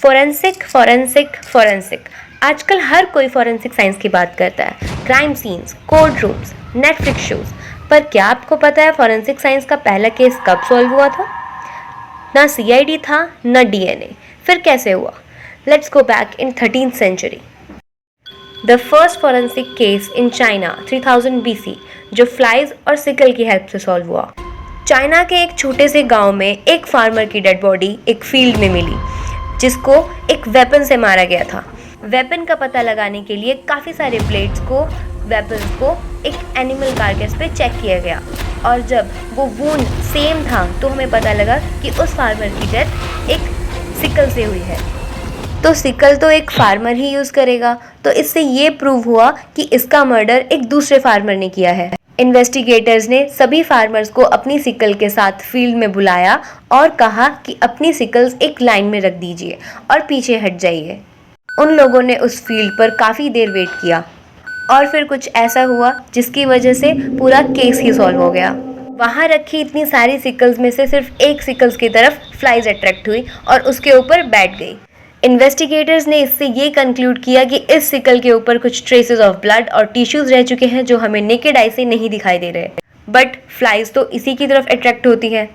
Forensic forensic forensic आजकल हर कोई forensic science की बात करता है। Crime scenes, court rooms, Netflix shows. पर क्या आपको पता है फोरेंसिक साइंस का पहला केस कब सॉल्व हुआ था? ना सीआईडी था, ना डीएनए। फिर कैसे हुआ? Let's go back in 13th century. The first forensic case in China 3000 BC, जो फ्लाइज और सिकल की हेल्प से सॉल्व हुआ। चाइना के एक छोटे से गांव में एक फार्मर की डेड बॉडी एक फील्ड में मिली, जिसको एक वेपन से मारा गया था। वेपन का पता लगाने के लिए काफ़ी सारे ब्लेड्स को, वेपन्स को एक एनिमल कार्केस पे चेक किया गया, और जब वो वुंड सेम था तो हमें पता लगा कि उस फार्मर की डेथ एक सिकल से हुई है। तो सिकल तो एक फार्मर ही यूज़ करेगा, तो इससे ये प्रूव हुआ कि इसका मर्डर एक दूसरे फार्मर ने किया है। इन्वेस्टिगेटर्स ने सभी फार्मर्स को अपनी सिकल के साथ फील्ड में बुलाया और कहा कि अपनी सिकल्स एक लाइन में रख दीजिए और पीछे हट जाइए। उन लोगों ने उस फील्ड पर काफ़ी देर वेट किया और फिर कुछ ऐसा हुआ जिसकी वजह से पूरा केस ही सॉल्व हो गया। वहाँ रखी इतनी सारी सिकल्स में से सिर्फ एक सिकल्स की तरफ फ्लाइज अट्रैक्ट हुई और उसके ऊपर बैठ गई। इन्वेस्टिगेटर्स ने इससे ये कंक्लूड किया कि इस सिकल के ऊपर कुछ ट्रेसेस ऑफ ब्लड और टिश्यूज रह चुके हैं जो हमें नेकेड आई से नहीं दिखाई दे रहे, बट फ्लाइज तो इसी की तरफ अट्रैक्ट होती है।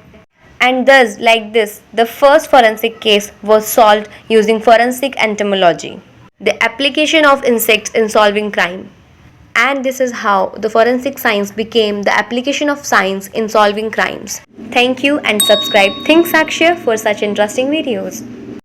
And thus, like this, the first forensic case was solved using forensic entomology, the application of insects in solving crime. And this is how the forensic science became the application of science in solving crimes. Thank you and subscribe Think Sakshya for such interesting videos.